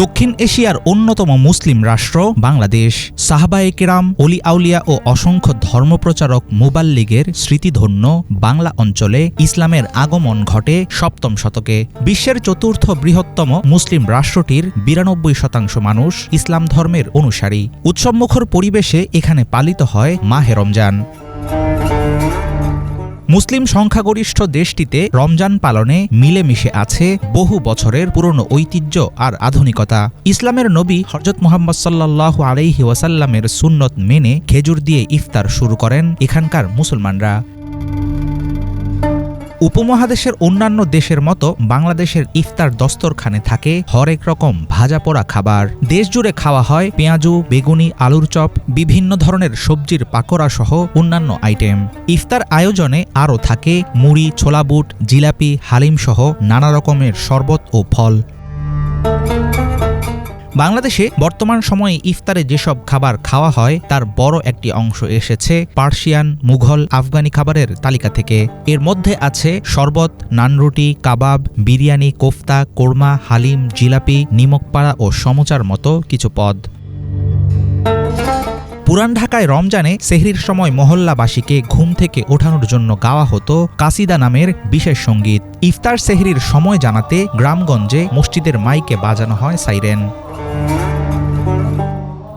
দক্ষিণ এশিয়ার অন্যতম মুসলিম রাষ্ট্র বাংলাদেশ। সাহাবায়ে কেরাম, অলি আউলিয়া ও অসংখ্য ধর্মপ্রচারক মুবাল্লিগের স্মৃতিধন্য বাংলা অঞ্চলে ইসলামের আগমন ঘটে সপ্তম শতকে। বিশ্বের চতুর্থ বৃহত্তম মুসলিম রাষ্ট্রটির ৯২% মানুষ ইসলাম ধর্মের অনুসারী। উৎসবমুখর পরিবেশে এখানে পালিত হয় মাহে রমজান। মুসলিম সংখ্যাগরিষ্ঠ দেশটিতে রমজান পালনে মিলেমিশে আছে বহু বছরের পুরনো ঐতিহ্য আর আধুনিকতা। ইসলামের নবী হযরত মুহাম্মদ সাল্লাল্লাহু আলাইহি ওয়াসাল্লামের সুন্নত মেনে খেজুর দিয়ে ইফতার শুরু করেন এখানকার মুসলমানরা। উপমহাদেশের অন্যান্য দেশের মতো বাংলাদেশের ইফতার দস্তরখানে থাকে হরেক রকম ভাজা পোড়া খাবার। দেশজুড়ে খাওয়া হয় পেঁয়াজু, বেগুনি, আলুর চপ, বিভিন্ন ধরনের সবজির পাকোড়া সহ অন্যান্য আইটেম। ইফতার আয়োজনে আরও থাকে মুড়ি, ছোলা বুট, জিলাপি, হালিম সহ নানা রকমের শরবত ও ফল। বাংলাদেশে বর্তমান সময়ে ইফতারে যেসব খাবার খাওয়া হয় তার বড় একটি অংশ এসেছে পার্সিয়ান, মুঘল, আফগানি খাবারের তালিকা থেকে। এর মধ্যে আছে শরবত, নানরুটি, কাবাব, বিরিয়ানি, কোফতা, কোরমা, হালিম, জিলাপি, নিমকপাড়া ও সমোচার মতো কিছু পদ। পুরান ঢাকায় রমজানে সেহরির সময় মহল্লাবাসীকে ঘুম থেকে ওঠানোর জন্য গাওয়া হতো কাসিদা নামের বিশেষ সঙ্গীত। ইফতার সেহরির সময় জানাতে গ্রামগঞ্জে মসজিদের মাইকে বাজানো হয় সাইরেন।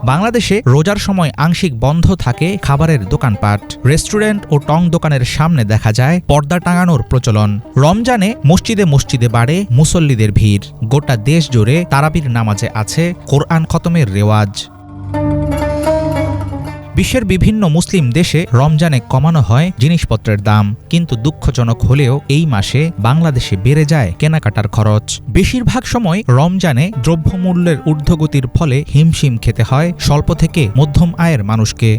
বাংলাদেশে রোজার সময় আংশিক বন্ধ থাকে খাবারের দোকানপাট। রেস্টুরেন্ট ও টং দোকানের সামনে দেখা যায় পর্দা টাঙানোর প্রচলন। রমজানে মসজিদে মসজিদে বাড়ে মুসল্লিদের ভিড়। গোটা দেশ জুড়ে তারাবির নামাজে আছে কোরআন খতমের রেওয়াজ। বিশ্বের বিভিন্ন মুসলিম দেশে রমজানে কমানো হয় জিনিসপত্রের দাম, কিন্তু দুঃখজনক হলেও এই মাসে বাংলাদেশে বেড়ে যায় কেনাকাটার খরচ। বেশিরভাগ সময় রমজানে দ্রব্যমূল্যের ঊর্ধ্বগতির ফলে হিমশিম খেতে হয় স্বল্প থেকে মধ্যম আয়ের মানুষকে।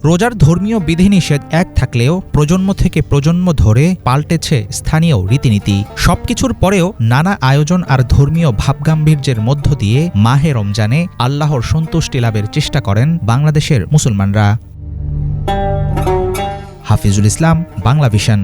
রোজার ধর্মীয় বিধিনিষেধ এক থাকলেও প্রজন্ম থেকে প্রজন্ম ধরে পাল্টেছে স্থানীয় রীতিনীতি। সবকিছুর পরেও নানা আয়োজন আর ধর্মীয় ভাবগাম্ভীর্যের মধ্য দিয়ে মাহে রমজানে আল্লাহর সন্তুষ্টি লাভের চেষ্টা করেন বাংলাদেশের মুসলমানরা। হাফিজুল ইসলাম, বাংলা ভিশন।